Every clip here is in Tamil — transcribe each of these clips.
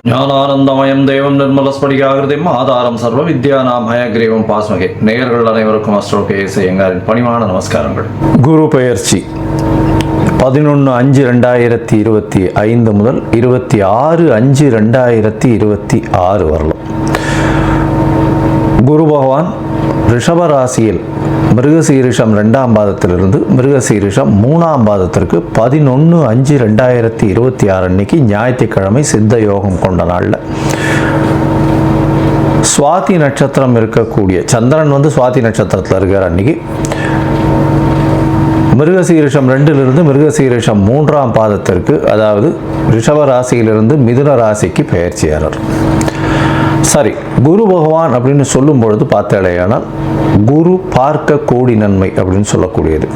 ஞானானந்தமயம் தேவம் நிர்மலஸ்படிகாகிருதிம் ஆதாரம் சர்வ வித்யானாம் ஹயக்ரீவம் பாஸ்மகே. நேயர்கள் அனைவருக்கும் அஸ்ட்ரோ கேஎஸ் ஐயங்காரின் பணிவான நமஸ்காரங்கள். குரு பெயர்ச்சி 11/5/2025 முதல் 26/5/2026 வரலாம். குரு பகவான் ரிஷபராசியில் மிருகசீரிஷம் 2ஆம் பாதத்திலிருந்து மிருகசீரிஷம் 3ஆம் பாதத்திற்கு 11/5/2026 அன்னைக்கு ஞாயிற்றுக்கிழமை சித்த யோகம் கொண்ட நாளில் சுவாதி நட்சத்திரம் இருக்கக்கூடிய சந்திரன் சுவாதி நட்சத்திரத்தில் இருக்கிற அன்னைக்கு மிருகசீரிஷம் 2லிருந்து மிருகசீரிஷம் 3ஆம் பாதத்திற்கு, அதாவது ரிஷப ராசியிலிருந்து மிதுன ராசிக்கு பெயர்ச்சியாளர். சரி, குரு பகவான் அப்படின்னு சொல்லும் பொழுது பார்த்தாலேயானால் குரு பார்க்க கோடி நன்மை அப்படின்னு சொல்லக்கூடியது.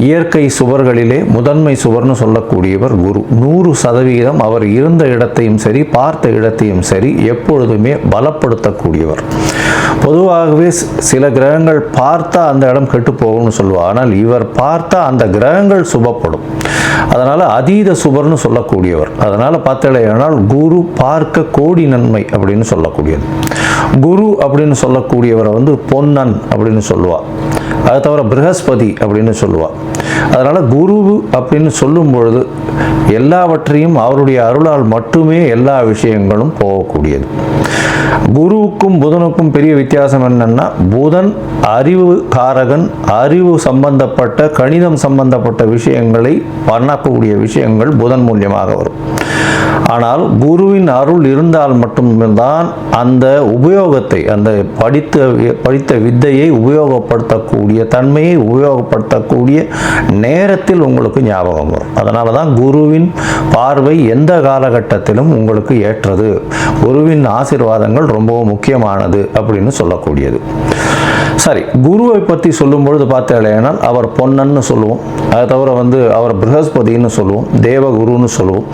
இயற்கை சுவர்களிலே முதன்மை சுவர்னு சொல்லக்கூடியவர் குரு. 100% அவர் இருந்த இடத்தையும் சரி பார்த்த இடத்தையும் சரி எப்பொழுதுமே பலப்படுத்தக்கூடியவர். பொதுவாகவே சில கிரகங்கள் பார்த்தா அந்த இடம் கெட்டு போகும்னு சொல்லுவார். ஆனால் இவர் பார்த்தா அந்த கிரகங்கள் சுபப்படும். அதனால் அதீத சுபர்னு சொல்லக்கூடியவர். அதனால் பார்த்தாலேயானால் குரு பார்க்க கோடி நன்மை அப்படின்னு சொல்லக்கூடியது. குரு அப்படின்னு சொல்லக்கூடியவரை பொன்னன் அப்படின்னு சொல்லுவாள். அதை தவிர ப்ரஹஸ்பதி அப்படின்னு சொல்லுவாள். அதனால் குரு அப்படின்னு சொல்லும் பொழுது எல்லாவற்றையும் அவருடைய அருளால் மட்டுமே எல்லா விஷயங்களும் போகக்கூடியது. குருவுக்கும் புதனுக்கும் பெரிய வித்தியாசம் என்னன்னா, புதன் அறிவு காரகன், அறிவு சம்பந்தப்பட்ட கணிதம் சம்பந்தப்பட்ட விஷயங்களை பண்ணக்கூடிய விஷயங்கள் புதன் மூலியமாக வரும். ஆனால் குருவின் அருள் இருந்தால் மட்டும்தான் அந்த உபயோகத்தை, அந்த படித்த வித்தையை உபயோகப்படுத்தக்கூடிய தன்மையை உபயோகப்படுத்தக்கூடிய நேரத்தில் உங்களுக்கு ஞாபகம் வரும். அதனால தான் குருவின் பார்வை எந்த காலகட்டத்திலும் உங்களுக்கு ஏற்றது. குருவின் ஆசீர்வாதங்கள் ரொம்பவும் முக்கியமானது அப்படின்னு சொல்லக்கூடியது. சரி, குருவை பற்றி சொல்லும் பொழுது பார்த்தாலேனால் அவர் பொன்னன்னு சொல்லுவோம். அதை தவிர அவர் ப்ரஹஸ்பதினு சொல்லுவோம், தேவகுருன்னு சொல்லுவோம்.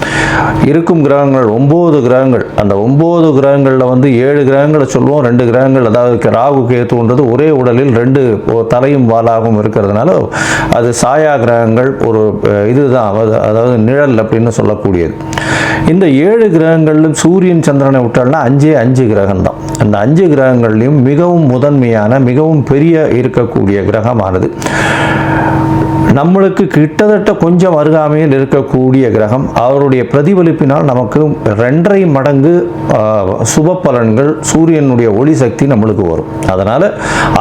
இருக்கும் கிரகங்கள் 9 கிரகங்கள். அந்த 9 கிரகங்களில் 7 கிரகங்களை சொல்லுவோம். 2 கிரகங்கள், அதாவது ராகு கேத்துன்றது ஒரே உடலில் 2 தலையும் வாலாகவும் இருக்கிறதுனால அது சாயா கிரகங்கள். ஒரு இதுதான், அதாவது நிழல் அப்படின்னு சொல்லக்கூடியது. இந்த 7 கிரகங்களிலும் சூரியன் சந்திரனை விட்டால்னா 5 கிரகம் தான். அந்த 5 கிரகங்கள்லையும் மிகவும் முதன்மையான மிகவும் பெரிய இருக்கக்கூடிய கிரகமானது நம்மளுக்கு கிட்டத்தட்ட கொஞ்சம் அருகாமையில் இருக்கக்கூடிய கிரகம். அவருடைய பிரதிபலிப்பினால் நமக்கு 2.5 மடங்கு சுப பலன்கள், சூரியனுடைய ஒளி சக்தி நம்மளுக்கு வரும். அதனால்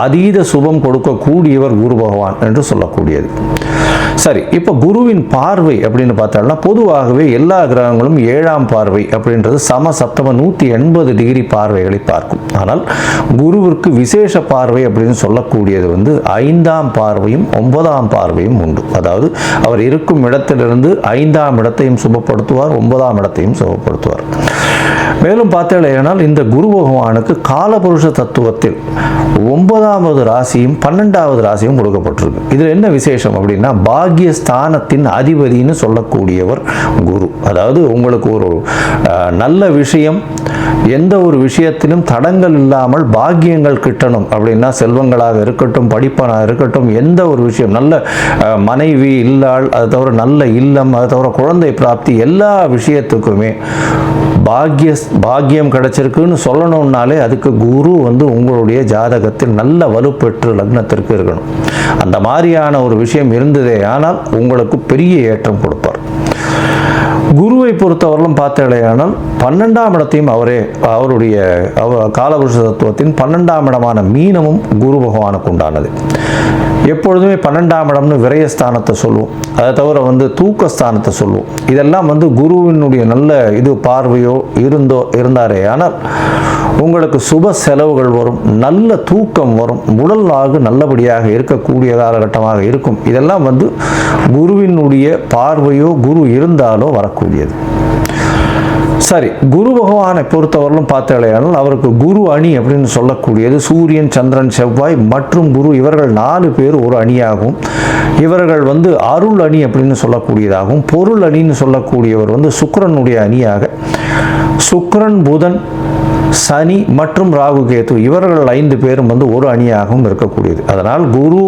அதீத சுபம் கொடுக்கக்கூடியவர் குரு பகவான் என்று சொல்லக்கூடியது. சரி, இப்போ குருவின் பார்வை அப்படின்னு பார்த்தாலும் பொதுவாகவே எல்லா கிரகங்களும் 7ஆம் பார்வை அப்படின்றது சமசப்தம 180 டிகிரி பார்வைகளை பார்க்கும். ஆனால் குருவிற்கு விசேஷ பார்வை அப்படின்னு சொல்லக்கூடியது 5ஆம் பார்வையும் 9ஆம் பார்வையும் உண்டு. அதாவது அவர் இருக்கும் இடத்திலிருந்து 5ஆம் இடத்தையும் சுபப்படுத்துவார், 9ஆம் இடத்தையும் சுபப்படுத்துவார். மேலும் பார்த்தேனால் இந்த குரு பகவானுக்கு காலபுருஷ தத்துவத்தில் 9வது ராசியும் 12வது ராசியும் கொடுக்கப்பட்டிருக்கு. இதில் என்ன விசேஷம் அப்படின்னா, பாக்யஸ்தானத்தின் அதிபதினு சொல்லக்கூடியவர் குரு. அதாவது உங்களுக்கு ஒரு நல்ல விஷயம், எந்த ஒரு விஷயத்திலும் தடங்கள் இல்லாமல் பாக்கியங்கள் கிட்டணும் அப்படின்னா, செல்வங்களாக இருக்கட்டும், படிப்பனாக இருக்கட்டும், எந்த ஒரு விஷயம், நல்ல மனைவி இல்லாள், அது தவிர நல்ல இல்லம், அது தவிர குழந்தை பிராப்தி, எல்லா விஷயத்துக்குமே பாக்கியம் கிடைச்சிருக்குன்னு சொல்லணும்னாலே அதுக்கு குரு உங்களுடைய ஜாதகத்தில் நல்ல வலுப்பெற்று லக்னத்திற்கு இருக்கணும். அந்த மாதிரியான ஒரு விஷயம் இருந்ததே ஆனால் உங்களுக்கு பெரிய ஏற்றம் கொடுப்பார். குருவை பொறுத்தவரையிலும் பார்த்தேனால் 12ஆம் இடத்தையும் அவருடைய காலபுருஷ தத்துவத்தின் 12ஆம் இடமான மீனமும் குரு பகவானுக்கு உண்டானது. எப்பொழுதுமே 12ஆம் இடம்னு விரயஸ்தானத்தை சொல்லுவோம். அதை தவிர தூக்கஸ்தானத்தை சொல்லுவோம். இதெல்லாம் குருவினுடைய நல்ல இது பார்வையோ இருந்தாரே ஆனால் உங்களுக்கு சுப செலவுகள் வரும், நல்ல தூக்கம் வரும், உடலாக நல்லபடியாக இருக்கக்கூடிய காலகட்டமாக இருக்கும். இதெல்லாம் குருவினுடைய பார்வையோ குரு இருந்தாலோ வரக்கூடியது. சரி, குரு பகவானை பொறுத்தவரையிலும் பார்த்தாலேயானால் அவருக்கு குரு அணி அப்படின்னு சொல்லக்கூடியது சூரியன், சந்திரன், செவ்வாய் மற்றும் குரு, இவர்கள் 4 பேர் ஒரு அணியாகவும், இவர்கள் அருள் அணி அப்படின்னு சொல்லக்கூடியதாகவும், பொருள் அணின்னு சொல்லக்கூடியவர் சுக்கிரனுடைய அணியாக, சுக்கிரன், புதன், சனி மற்றும் ராகு கேது இவர்கள் 5 பேரும் வந்து ஒரு அணியாகவும் இருக்கக்கூடியது. அதனால் குரு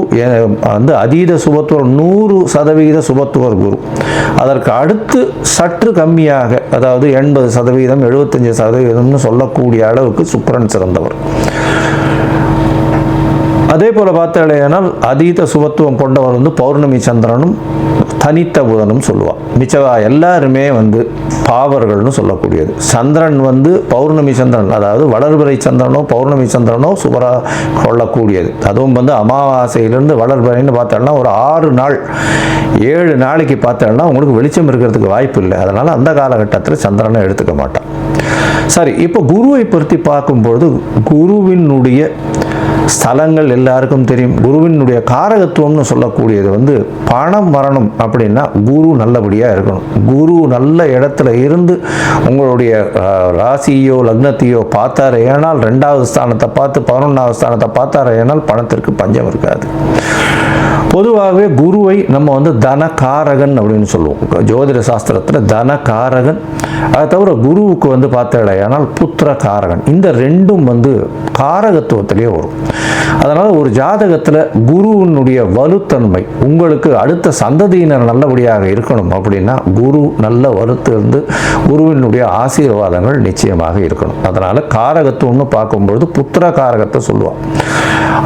வந்து அதீத சுபத்துவர் 100% சுபத்துவர் குரு. அதற்கு அடுத்து சற்று கம்மியாக, அதாவது 80%, 75% சொல்லக்கூடிய அளவுக்கு சுக்கிரன் சிறந்தவர். அதே போல் பார்த்தாலேனால் அதீத சுபத்துவம் கொண்டவர் வந்து பௌர்ணமி சந்திரனும் தனித்த புதனும் சொல்லுவாள். மிச்சவா எல்லாருமே வந்து பாவர்கள்னு சொல்லக்கூடியது. சந்திரன் வந்து பௌர்ணமி சந்திரன், அதாவது வளர்பிறை சந்திரனோ பௌர்ணமி சந்திரனோ சுபராக கொள்ளக்கூடியது. அதுவும் வந்து அமாவாசையிலிருந்து வளர்பிறைன்னு பார்த்தோம்னா ஒரு 6 நாள் 7 நாளைக்கு பார்த்தோம்னா உங்களுக்கு வெளிச்சம் இருக்கிறதுக்கு வாய்ப்பு இல்லை. அதனால் அந்த காலகட்டத்தில் சந்திரனை எடுத்துக்க மாட்டான். சரி, இப்போ குருவை பற்றி பார்க்கும்பொழுது குருவினுடைய ஸ்தலங்கள் எல்லாருக்கும் தெரியும். குருவினுடைய காரகத்துவம்னு சொல்லக்கூடியது வந்து பணம் வரணும் அப்படின்னா குரு நல்லபடியாக இருக்கணும். குரு நல்ல இடத்துல இருந்து உங்களுடைய ராசியோ லக்னத்தையோ பார்த்தாரு ஏனால் 2வது ஸ்தானத்தை பார்த்து 11வது ஸ்தானத்தை பார்த்தாரு ஏனால் பணத்திற்கு பஞ்சம் இருக்காது. பொதுவாகவே குருவை நம்ம வந்து தனகாரகன் அப்படின்னு சொல்லுவோம். ஜோதிட சாஸ்திரத்தில் தனகாரகன். அதை தவிர குருவுக்கு வந்து பார்த்தாலேயானால் புத்திர காரகன். இந்த ரெண்டும் வந்து காரகத்துவத்திலேயே வரும். அதனால் ஒரு ஜாதகத்தில் குருவினுடைய வலுத்தன்மை, உங்களுக்கு அடுத்த சந்ததியினர் நல்லபடியாக இருக்கணும் அப்படின்னா குரு நல்ல வலுத்து இருந்து குருவினுடைய ஆசீர்வாதங்கள் நிச்சயமாக இருக்கணும். அதனால் காரகத்துவம்னு பார்க்கும்பொழுது புத்திர காரகத்தை சொல்லுவாள்.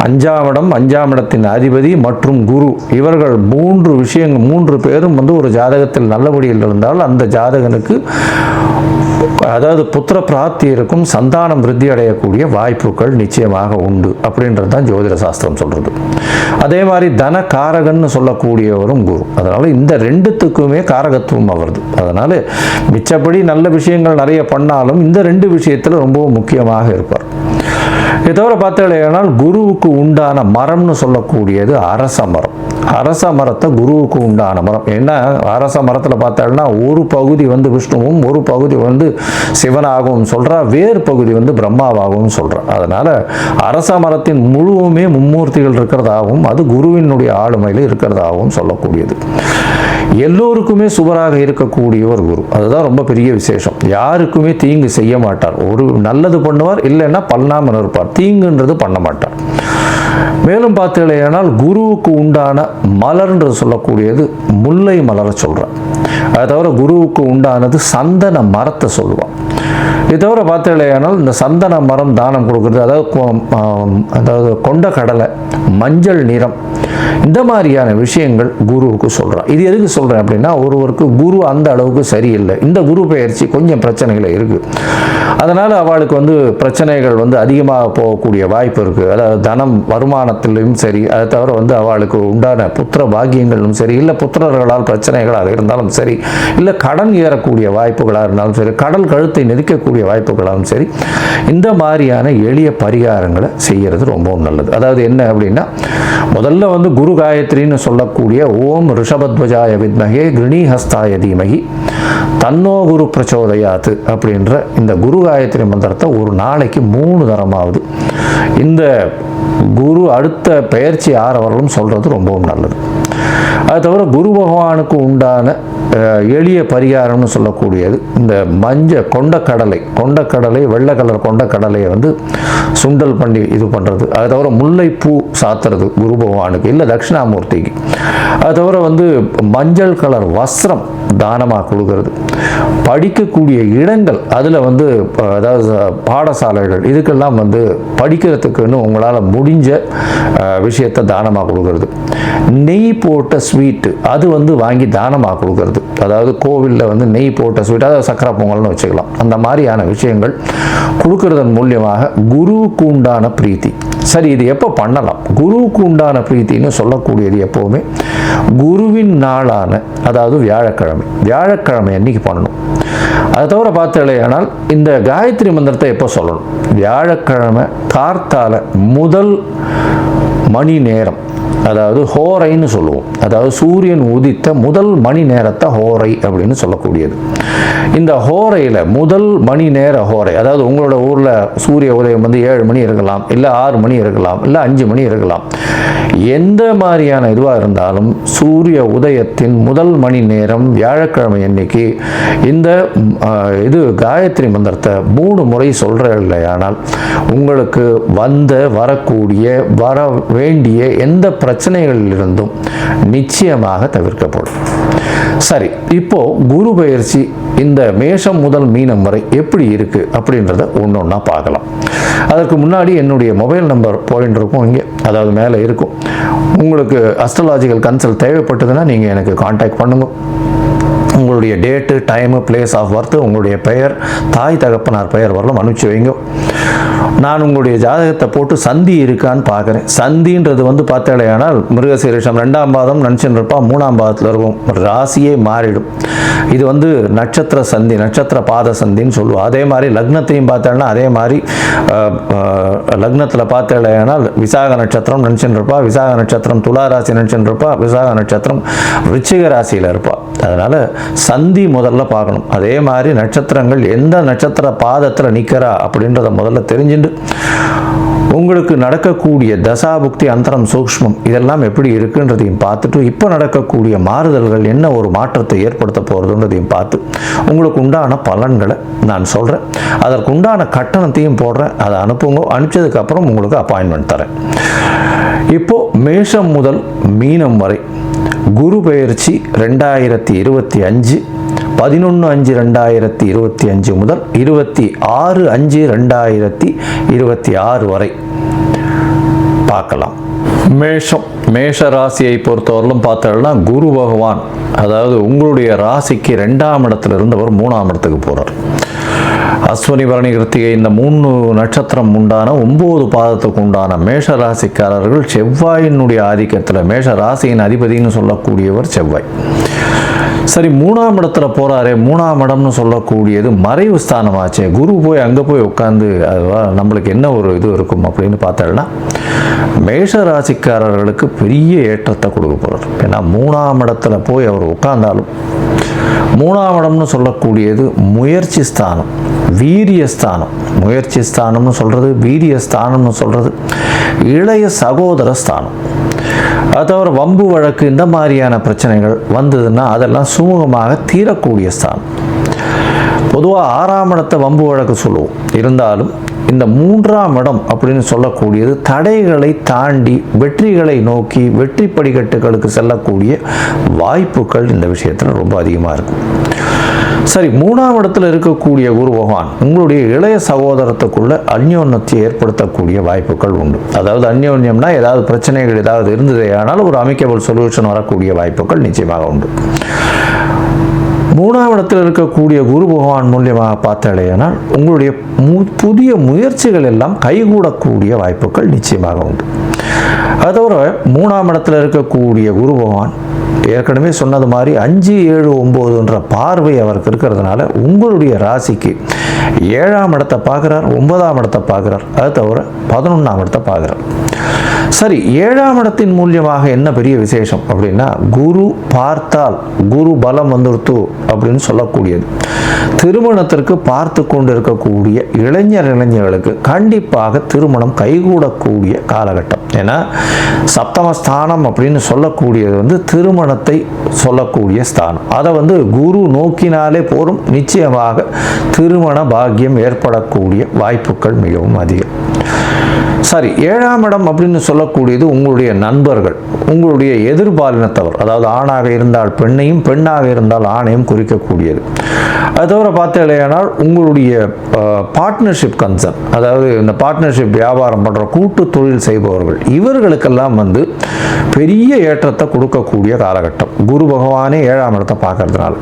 5ஆம் இடம், 5ஆம் இடத்தின் அதிபதி மற்றும் குரு, இவர்கள் 3 பேரும் வந்து ஒரு ஜாதகத்தில் நல்லபடியில் இருந்தால் அந்த ஜாதகனுக்கு அதாவது புத்திர பிராப்தி இருக்கும், சந்தானம் விருத்தி அடையக்கூடிய வாய்ப்புகள் நிச்சயமாக உண்டு அப்படின்றது தான் ஜோதிட சாஸ்திரம் சொல்றது. அதே மாதிரி தன காரகன்னு சொல்லக்கூடியவரும் குரு. அதனால இந்த 2த்துக்குமே காரகத்துவம் வருது. அதனால மிச்சப்படி நல்ல விஷயங்கள் நிறைய பண்ணாலும் இந்த 2 விஷயத்தில் ரொம்பவும் முக்கியமாக இருப்பார். இதை தவிர பார்த்தாலேயானால் குருவுக்கு உண்டான மரம்னு சொல்லக்கூடியது அரச மரம். அரச மரத்தை குருவுக்கு உண்டான மரம். ஏன்னா அரச மரத்தில் பார்த்தாங்கன்னா ஒரு பகுதி வந்து விஷ்ணுவும் ஒரு பகுதி வந்து சிவனாகவும் சொல்கிறா, வேறு பகுதி வந்து பிரம்மாவாகவும் சொல்கிறா. அதனால் அரச மரத்தின் முழுவுமே மும்மூர்த்திகள் இருக்கிறதாகவும் அது குருவினுடைய ஆளுமையில் இருக்கிறதாகவும் சொல்லக்கூடியது. எல்லோருக்குமே சுவராக இருக்கக்கூடியவர் குரு. அதுதான் ரொம்ப பெரிய விசேஷம். யாருக்குமே தீங்கு செய்ய மாட்டார். ஒரு நல்லது பண்ணுவார், இல்லைன்னா பண்ணாமல் இருப்பார். தீங்குன்றது பண்ண மாட்டார். மேலும் பார்த்தீங்களேனால் குருவுக்கு உண்டான மலர்ன்றது சொல்லக்கூடியது முல்லை மலரை சொல்கிறார். அதை தவிர குருவுக்கு உண்டானது சந்தன மரத்தை சொல்லுவான். இதை தவிர பார்த்தீங்களேனால் இந்த சந்தன மரம் தானம் கொடுக்குறது, அதாவது கொண்ட கடலை, மஞ்சள் நிறம், இந்த மாதிரியான விஷயங்கள் குருவுக்கு சொல்கிறான். இது எதுக்கு சொல்கிறேன் அப்படின்னா, ஒருவருக்கு குரு அந்த அளவுக்கு சரியில்லை, இந்த குரு பெயர்ச்சி கொஞ்சம் பிரச்சனைகள் இருக்குது, அதனால் அவளுக்கு வந்து பிரச்சனைகள் வந்து அதிகமாக போகக்கூடிய வாய்ப்பு இருக்குது. அதாவது தனம் வருமானத்திலும் சரி, அதை தவிர வந்து அவளுக்கு உண்டான புத்திர பாக்கியங்களும் சரி, இல்லை புத்திரர்களால் பிரச்சனைகளாக இருந்தாலும் சரி, இல்லை கடன் ஏறக்கூடிய வாய்ப்புகளாக இருந்தாலும் சரி, கடல் கழுத்தை நெருக்கக்கூடிய வாய்ப்புகளாலும் சரி, இந்த மாதிரியான எளிய பரிகாரங்களை செய்கிறது ரொம்பவும் நல்லது. அதாவது என்ன அப்படின்னா, முதல்ல வந்து குரு காயத்ரின்னு சொல்லக்கூடிய ஓம் ரிஷபத்வஜாய வித்மகே கிருணிஹஸ்தாய தீமகி தன்னோ குரு பிரச்சோதயாத்து அப்படின்ற இந்த குரு காயத்ரி மந்திரத்தை ஒரு நாளைக்கு 3 தரமாவது இந்த குரு அடுத்த பெயர்ச்சி ஆறவர்களும் சொல்கிறது ரொம்பவும் நல்லது. அது தவிர குரு பகவானுக்கு உண்டான எளிய பரிகாரம்னு சொல்லக்கூடியது இந்த கொண்டக்கடலை வெள்ளை கலர் கொண்டக்கடலையை வந்து சுண்டல் பண்ணி இது பண்ணுறது. அது தவிர முல்லைப்பூ சாத்துறது குரு பகவானுக்கு, இல்லை தட்சிணாமூர்த்திக்கு. அது தவிர வந்து மஞ்சள் கலர் வஸ்திரம் தானமாக கொடுக்கறது. படிக்கக்கூடிய இடங்கள், அதில் வந்து அதாவது பாடசாலைகள், இதுக்கெல்லாம் வந்து படிக்கிறதுக்குன்னு உங்களால் முடிஞ்ச விஷயத்தை தானமாக கொடுக்கறது. நெய் போட்ட ஸ்வீட்டு அது வந்து வாங்கி தானமாக கொடுக்கறது. அதாவது கோவிலில் வந்து நெய் போட்ட ஸ்வீட், அதாவது சக்கரை பொங்கல்னு வச்சுக்கலாம். அந்த மாதிரியான விஷயங்கள் கொடுக்கறதன் மூலியமாக குருவுக்கு உண்டான பிரீத்தி. சரி, இது எப்போ பண்ணலாம்? குருவுக்கு உண்டான பிரீத்தின்னு சொல்லக்கூடியது எப்போவுமே குருவின் நாளான, அதாவது வியாழக்கிழமை அன்னைக்கு பண்ணணும். அதை தவிர பார்த்தேனால் இந்த காயத்ரி மந்திரத்தை எப்போ சொல்லணும்? வியாழக்கிழமை கார்த்தால முதல் மணி நேரம், அதாவது ஹோரைன்னு சொல்லுவோம். அதாவது சூரியன் உதித்த முதல் மணி நேரத்தை ஹோரை அப்படின்னு சொல்லக்கூடியது. இந்த ஹோரையில் முதல் மணி நேர ஹோரை, அதாவது உங்களோட ஊரில் சூரிய உதயம் வந்து 7 மணி இருக்கலாம், இல்லை 6 மணி இருக்கலாம், இல்லை 5 மணி இருக்கலாம். எந்த மாதிரியான இதுவாக இருந்தாலும் சூரிய உதயத்தின் முதல் மணி நேரம் வியாழக்கிழமை அன்னைக்கு இந்த இது காயத்ரி மந்திரத்தை 3 முறை சொல்கிற இல்லையானால் உங்களுக்கு வரக்கூடிய வர வேண்டிய எந்த பிரச்சனைகளிலிருந்தும் நிச்சயமாக தவிர்க்கப்படும். சரி, இப்போ குரு பயிற்சி இந்த மேஷம் முதல் மீனம் வரை எப்படி இருக்கு அப்படின்றத ஒன்றா பார்க்கலாம். அதற்கு முன்னாடி என்னுடைய மொபைல் நம்பர் போயின்னு இருக்கும் இங்கே, அதாவது மேலே இருக்கும். உங்களுக்கு அஸ்ட்ராலாஜிக்கல் கன்சல்ட் தேவைப்பட்டதுன்னா நீங்கள் எனக்கு காண்டாக்ட் பண்ணுங்க. உங்களுடைய date, time, place of birth, உங்களுடைய பெயர், தாய் தகப்பனார் பெயர் வரலாம் அனுப்பிச்சு வைங்க. நான் உங்களுடைய ஜாதகத்தை போட்டு சந்தி இருக்கான்னு பார்க்குறேன். சந்தின்றது வந்து பார்த்தாலேயானால் மிருகசீரிஷம் 2ஆம் பாதம் நினச்சின்னு இருப்பா, 3ஆம் பாதத்தில் இருக்கும், ராசியே மாறிடும். இது வந்து நட்சத்திர சந்தி, நட்சத்திர பாத சந்தின்னு சொல்லுவோம். அதே மாதிரி லக்னத்தையும் பார்த்தேன்னா அதே மாதிரி லக்னத்தில் பார்த்தாலேயானால் விசாக நட்சத்திரம் நினச்சின்னு இருப்பா, விசாக நட்சத்திரம் துலா ராசி நினச்சின்னு இருப்பா, விசாக நட்சத்திரம் விருச்சிக ராசியில் இருப்பா. அதனால் சந்தி முதல்ல பார்க்கணும். அதே மாதிரி நட்சத்திரங்கள் எந்த நட்சத்திர பாதத்தில் நிற்கிறா அப்படின்றத முதல்ல தெரிஞ்சுட்டு உங்களுக்கு நடக்கக்கூடிய தசாபுக்தி, அந்தரம், சூக்ஷ்மம் இதெல்லாம் எப்படி இருக்குன்றதையும் பார்த்துட்டு இப்போ நடக்கக்கூடிய மாறுதல்கள் என்ன ஒரு மாற்றத்தை ஏற்படுத்த போகிறதுன்றதையும் பார்த்து உங்களுக்கு உண்டான பலன்களை நான் சொல்கிறேன். அதற்கு உண்டான கட்டணத்தையும் போடுறேன். அதை அனுப்புங்க. அனுப்பிச்சதுக்கப்புறம் உங்களுக்கு அப்பாயின்மெண்ட் தரேன். இப்போது மேஷம் முதல் மீனம் வரை குரு பெயர்ச்சி 2025 11/5/2025 முதல் 26/5/2026 வரை பார்க்கலாம். மேஷ ராசியை பொறுத்தவரையிலும் பார்த்தோம்னா குரு பகவான் அதாவது உங்களுடைய ராசிக்கு 2ஆம் இடத்துல இருந்தவர் 3ஆம் இடத்துக்கு போகிறார். அஸ்வினி பரணி கிருத்திகை இந்த 3 நட்சத்திரம் உண்டான 9 பாதத்துக்கு உண்டான மேஷ ராசிக்காரர்கள் செவ்வாயினுடைய ஆதிக்கத்தில், மேஷ ராசியின் அதிபதினு சொல்லக்கூடியவர் செவ்வாய். சரி, 3ஆம் இடத்துல போகிறாரே, 3ஆம் இடம்னு சொல்லக்கூடியது மறைவு ஸ்தானமாச்சே. குரு போய் அங்கே போய் உட்காந்து நம்மளுக்கு என்ன ஒரு இது இருக்கும் அப்படின்னு பார்த்தோம்னா மேஷ ராசிக்காரர்களுக்கு பெரிய ஏற்றத்தை கொடுக்க போகிறார். ஏன்னா 3ஆம் இடத்துல போய் அவர் உட்கார்ந்தாலும் 3ஆம் இடம்னு சொல்லக்கூடியது முயற்சி ஸ்தானம், வீரியஸ்தானம். முயற்சி ஸ்தானம்னு சொல்கிறது, வீரியஸ்தானம்னு சொல்கிறது இளைய சகோதர ஸ்தானம். அது தவிர வம்பு வழக்கு இந்த மாதிரியான பிரச்சனைகள் வந்ததுன்னா அதெல்லாம் சுமூகமாக தீரக்கூடிய ஸ்தானம். பொதுவாக 6ஆம் இடத்தை வம்பு வழக்கு சொல்லுவோம். இருந்தாலும் இந்த 3ஆம் இடம் அப்படின்னு சொல்லக்கூடியது தடைகளை தாண்டி வெற்றிகளை நோக்கி வெற்றி படிக்கட்டுகளுக்கு செல்லக்கூடிய வாய்ப்புகள் இந்த விஷயத்தில் ரொம்ப அதிகமாக இருக்கும். சரி, 3ஆம் இடத்துல இருக்கக்கூடிய குரு பகவான் உங்களுடைய இளைய சகோதரத்துக்குள்ள அந்யோன்யத்தை ஏற்படுத்தக்கூடிய வாய்ப்புகள் உண்டு. அதாவது அந்யோன்யம்னா ஏதாவது பிரச்சனைகள் ஏதாவது இருந்ததே ஆனால் ஒரு அமிக்கபிள் சொல்யூஷன் வரக்கூடிய வாய்ப்புகள் நிச்சயமாக உண்டு. 3ஆம் இடத்தில் இருக்கக்கூடிய குரு பகவான் மூலியமாக பார்த்தாலேயானால் உங்களுடைய புதிய முயற்சிகள் எல்லாம் கைகூடக்கூடிய வாய்ப்புகள் நிச்சயமாக உண்டு. அது தவிர 3ஆம் இடத்தில் இருக்கக்கூடிய குரு பகவான் ஏற்கனவே சொன்னது மாதிரி 5, 7, 9 பார்வை அவருக்கு இருக்கிறதுனால உங்களுடைய ராசிக்கு 7ஆம் இடத்தை பார்க்குறார், 9ஆம் இடத்தை பார்க்குறார். அது தவிர 11ஆம் இடத்தை பார்க்குறார். சரி, 7ஆம் இடத்தின் மூலியமாக என்ன பெரிய விசேஷம் அப்படின்னா குரு பார்த்தால் குரு பலம் வந்துருத்து அப்படின்னு சொல்லக்கூடியது. திருமணத்திற்கு பார்த்து கொண்டு இருக்கக்கூடிய இளைஞர்களுக்கு கண்டிப்பாக திருமணம் கைகூடக்கூடிய காலகட்டம். ஏன்னா சப்தமஸ்தானம் அப்படின்னு சொல்லக்கூடியது வந்து திருமணத்தை சொல்லக்கூடிய ஸ்தானம். அதை வந்து குரு நோக்கினாலே போரும், நிச்சயமாக திருமண பாக்கியம் ஏற்படக்கூடிய வாய்ப்புகள் மிகவும் அதிகம். சரி, 7ஆம் இடம் அப்படின்னு சொல்லக்கூடியது உங்களுடைய நண்பர்கள், உங்களுடைய எதிர்பாலினத்தவர், அதாவது ஆணாக இருந்தால் பெண்ணையும் பெண்ணாக இருந்தால் ஆணையும் குறிக்கக்கூடியது. அது தவிர பார்த்தேனால் உங்களுடைய பார்ட்னர்ஷிப் கன்சர்ன், அதாவது இந்த பார்ட்னர்ஷிப் வியாபாரம் பண்ணுற கூட்டு தொழில் செய்பவர்கள் இவர்களுக்கெல்லாம் வந்து பெரிய ஏற்றத்தை கொடுக்கக்கூடிய காலகட்டம் குரு பகவானே 7ஆம் இடத்தை பார்க்கறதுனால.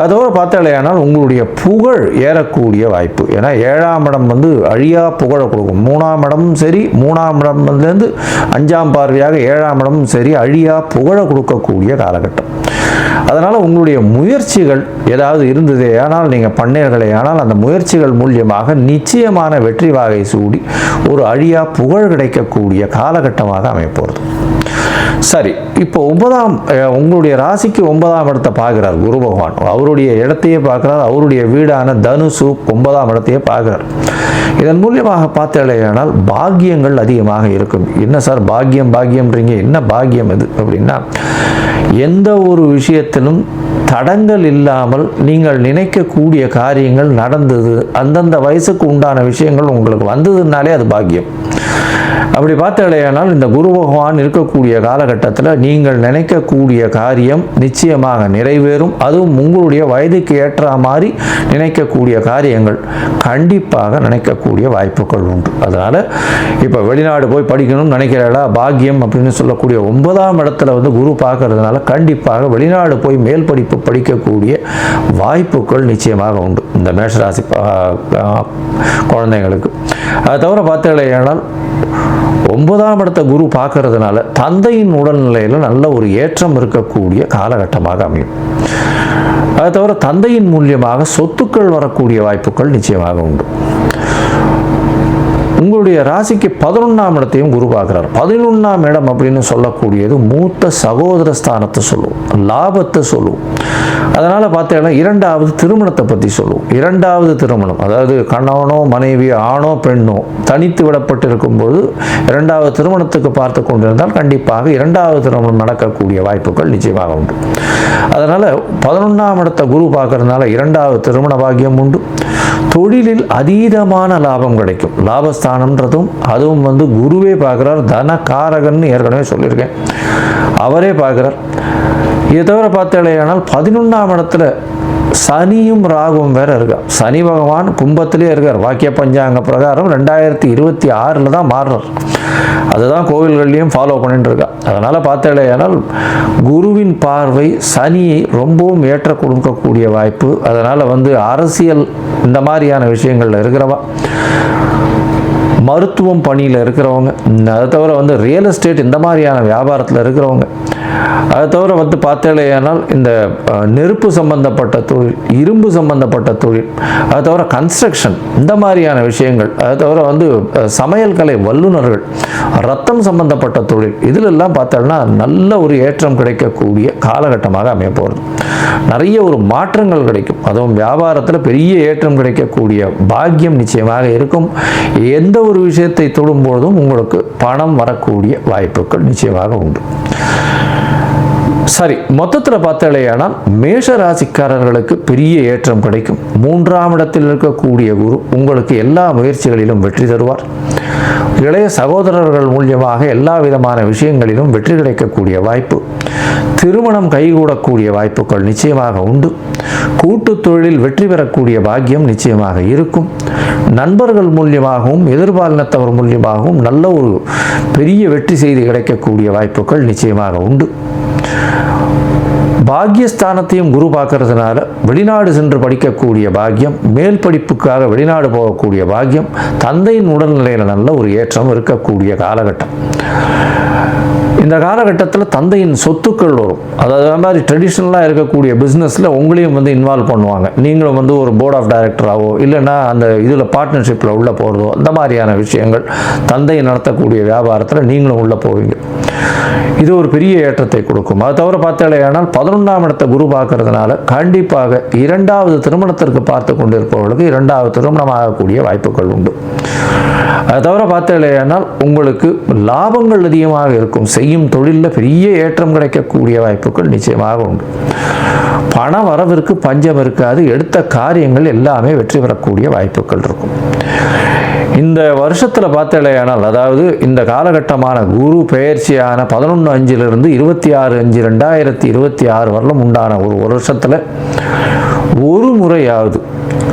அதோடு பார்த்தேனால் உங்களுடைய புகழ் ஏறக்கூடிய வாய்ப்பு. ஏன்னா 7ஆம் இடம் வந்து அழியா புகழை கொடுக்கும். 3ஆம் இடமும் சரி, 3ஆம் இடம்லேருந்து 5ஆம் பார்வையாக 7ஆம் இடமும் சரி அழியா புகழை கொடுக்கக்கூடிய காலகட்டம். அதனால் உங்களுடைய முயற்சிகள் ஏதாவது இருந்ததே ஆனால் நீங்கள் பண்ணீர்களே ஆனால் அந்த முயற்சிகள் மூலியமாக நிச்சயமான வெற்றி வாகை சூடி ஒரு அழியா புகழ் கிடைக்கக்கூடிய காலகட்டமாக அமைப்போகிறது. சரி, இப்போ உங்களுடைய ராசிக்கு 9ஆம் இடத்தை பார்க்குறார் குரு பகவான். அவருடைய இடத்தையே பார்க்குறார், அவருடைய வீடான தனுசு 9ஆம் இடத்தையே பார்க்குறார். இதன் மூலியமாக பார்த்தேனால் பாக்கியங்கள் அதிகமாக இருக்கும். என்ன சார் பாக்கியம்ன்றீங்க, என்ன பாக்கியம் இது அப்படின்னா, எந்த ஒரு விஷயத்திலும் தடங்கள் இல்லாமல் நீங்கள் நினைக்கக்கூடிய காரியங்கள் நடந்தது, அந்தந்த வயசுக்கு உண்டான விஷயங்கள் உங்களுக்கு வந்ததுனாலே அது பாக்கியம். அப்படி பார்த்தாலேயானால் இந்த குரு பகவான் இருக்கக்கூடிய காலகட்டத்தில் நீங்கள் நினைக்கக்கூடிய காரியம் நிச்சயமாக நிறைவேறும். அதுவும் உங்களுடைய வயதுக்கு ஏற்ற மாதிரி நினைக்கக்கூடிய காரியங்கள் கண்டிப்பாக நினைக்கக்கூடிய வாய்ப்புகள் உண்டு. அதனால் இப்போ வெளிநாடு போய் படிக்கணும்னு நினைக்கிறா பாக்கியம் அப்படின்னு சொல்லக்கூடிய 9ஆம் இடத்துல குரு பார்க்கறதுனால கண்டிப்பாக வெளிநாடு போய் மேல் படிப்பு படிக்கக்கூடிய வாய்ப்புகள் நிச்சயமாக உண்டு இந்த மேஷராசி குழந்தைங்களுக்கு. அதை தவிர பார்த்தாலேயானால் 9ஆம் இடத்தை குரு பார்க்கறதுனால தந்தையின் உடல்நிலையில் நல்ல ஒரு ஏற்றம் இருக்கக்கூடிய காலகட்டமாக அமையும். அதை தவிர தந்தையின் மூலியமாக சொத்துக்கள் வரக்கூடிய வாய்ப்புகள் நிச்சயமாக உண்டு. உங்களுடைய ராசிக்கு 11ஆம் இடத்தையும் குரு பார்க்குறார். 11ஆம் இடம் அப்படின்னு சொல்லக்கூடியது மூத்த சகோதர ஸ்தானத்தை சொல்லுவோம், லாபத்தை சொல்லுவோம். அதனால் பார்த்தீங்கன்னா 2வது திருமணத்தை பற்றி சொல்லுவோம். 2வது திருமணம், அதாவது கணவனோ மனைவி ஆணோ பெண்ணோ தனித்து விடப்பட்டு இருக்கும்போது 2வது திருமணத்துக்கு பார்த்து கொண்டிருந்தால் கண்டிப்பாக 2வது திருமணம் நடக்கக்கூடிய வாய்ப்புகள் நிச்சயமாக உண்டு. அதனால் 11ஆம் இடத்தை குரு பார்க்கறதுனால 2வது திருமண பாக்கியம் உண்டு. தொழிலில் அதீதமான லாபம் கிடைக்கும். லாபஸ்தானம்ன்றதும் அதுவும் குருவே பார்க்குறார், தனகாரகன்னு ஏற்கனவே சொல்லியிருக்கேன், அவரே பார்க்குறார். இதை தவிர பார்த்தாலேயானால் 11ஆம் இடத்துல சனியும் ராகுவும் வேற இருக்கார். சனி பகவான் கும்பத்திலே இருக்கார். வாக்கிய பஞ்சாங்க பிரகாரம் 2026 தான் மாறுறார். அதுதான் கோவில்கள்லையும் ஃபாலோ பண்ணிட்டு இருக்கா. அதனால் பார்த்தாலேயானால் குருவின் பார்வை சனியை ரொம்பவும் ஏற்ற கொடுக்கக்கூடிய வாய்ப்பு. அதனால் அரசியல் இந்த மாதிரியான விஷயங்கள்ல இருக்கிறவா, மருத்துவம் பணியில் இருக்கிறவங்க, அதை தவிர ரியல் எஸ்டேட் இந்த மாதிரியான வியாபாரத்தில் இருக்கிறவங்க, அதை தவிர பார்த்தாலேயானால் இந்த நெருப்பு சம்பந்தப்பட்ட தொழில், இரும்பு சம்பந்தப்பட்ட தொழில், அதை தவிர கன்ஸ்ட்ரக்ஷன் இந்த மாதிரியான விஷயங்கள், அதை தவிர சமையல் கலை வல்லுநர்கள், ரத்தம் சம்பந்தப்பட்ட தொழில், இதிலெல்லாம் பார்த்தோம்னா நல்ல ஒரு ஏற்றம் கிடைக்கக்கூடிய காலகட்டமாக அமைய போகிறது. நிறைய ஒரு மாற்றங்கள் கிடைக்கும். அதுவும் வியாபாரத்தில் பெரிய ஏற்றம் கிடைக்கக்கூடிய பாக்கியம் நிச்சயமாக இருக்கும். எந்த ஒரு விஷயத்தை தொடும்போதும் உங்களுக்கு பணம் வரக்கூடிய வாய்ப்புகள் நிச்சயமாக உண்டு. சரி, மொத்தத்தில் பார்த்தாலேயானால் மேஷ ராசிக்காரர்களுக்கு பெரிய ஏற்றம் கிடைக்கும். 3ஆம் இடத்தில் இருக்கக்கூடிய குரு உங்களுக்கு எல்லா முயற்சிகளிலும் வெற்றி தருவார். இளைய சகோதரர்கள் மூலியமாக எல்லா விதமான விஷயங்களிலும் வெற்றி கிடைக்கக்கூடிய வாய்ப்பு. திருமணம் கைகூடக்கூடிய வாய்ப்புகள் நிச்சயமாக உண்டு. கூட்டு தொழிலில் வெற்றி பெறக்கூடிய பாக்கியம் நிச்சயமாக இருக்கும். நண்பர்கள் மூலியமாகவும் எதிர்பாலினத்தவர் மூலியமாகவும் நல்ல ஒரு பெரிய வெற்றி செய்தி கிடைக்கக்கூடிய வாய்ப்புகள் நிச்சயமாக உண்டு. பாக்கியஸ்தானத்தையும் குரு பார்க்கறதுனால வெளிநாடு சென்று படிக்கக்கூடிய பாக்கியம், மேல் படிப்புக்காக வெளிநாடு போகக்கூடிய பாக்கியம், தந்தையின் உடல்நிலையில் நல்ல ஒரு ஏற்றம் இருக்கக்கூடிய காலகட்டம். இந்த காலகட்டத்தில் தந்தையின் சொத்துக்கள் வரும். அதாவது மாதிரி ட்ரெடிஷ்னலாக இருக்கக்கூடிய பிஸ்னஸில் உங்களையும் இன்வால்வ் பண்ணுவாங்க. நீங்களும் ஒரு போர்ட் ஆஃப் டைரக்டராகவோ இல்லைன்னா அந்த இதில் பார்ட்னர்ஷிப்பில் உள்ளே போகிறதோ அந்த மாதிரியான விஷயங்கள், தந்தை நடத்தக்கூடிய வியாபாரத்தில் நீங்களும் உள்ளே போவீங்க. இது ஒரு பெரிய ஏற்றத்தை கொடுக்கும். அது தவிர பார்த்தாலேயானால் 11ஆம் இடத்தை குரு பார்க்கறதுனால கண்டிப்பாக 2வது திருமணத்திற்கு பார்த்து கொண்டிருப்பவர்களுக்கு 2வது திருமணம் ஆகக்கூடிய வாய்ப்புகள் உண்டு. அதை தவிர பார்த்தாலேயானால் உங்களுக்கு லாபங்கள் அதிகமாக இருக்கும். செய்யும் தொழிலில் பெரிய ஏற்றம் கிடைக்கக்கூடிய வாய்ப்புகள் நிச்சயமாக உண்டு. பண வரவிற்கு பஞ்சம் இருக்காது. எடுத்த காரியங்கள் எல்லாமே வெற்றி பெறக்கூடிய வாய்ப்புகள் இருக்கும். இந்த வருஷத்தில் பார்த்தாலேயானால், அதாவது இந்த காலகட்டமான குரு பெயர்ச்சியான 11/5 26/5/2026 வரலும் உண்டான ஒரு வருஷத்தில் ஒரு முறையாவது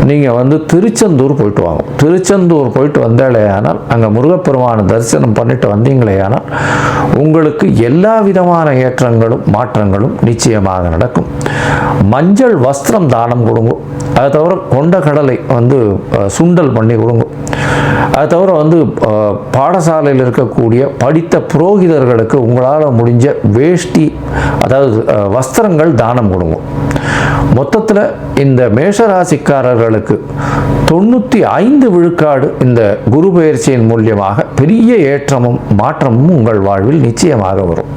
நீங்கள் வந்து திருச்செந்தூர் போயிட்டு வாங்க. திருச்செந்தூர் போயிட்டு வந்தாலே ஆனால் அங்கே முருகப்பெருமானை தரிசனம் பண்ணிட்டு வந்தீங்களே ஆனால் உங்களுக்கு எல்லா விதமான ஏற்றங்களும் மாற்றங்களும் நிச்சயமாக நடக்கும். மஞ்சள் வஸ்திரம் தானம் கொடுங்க. அதை தவிர கொண்ட கடலை வந்து சுண்டல் பண்ணி கொடுங்க. அதை தவிர வந்து பாடசாலையில் இருக்கக்கூடிய படித்த புரோகிதர்களுக்கு உங்களால் முடிஞ்ச வேஷ்டி, அதாவது வஸ்திரங்கள் தானம் கொடுங்க. மொத்தத்தில் இந்த மேஷராசிக்காரர்களுக்கு 95 விழுக்காடு இந்த குரு பெயர்ச்சியின் மூலியமாக பெரிய ஏற்றமும் மாற்றமும் உங்கள் வாழ்வில் நிச்சயமாக வரும்.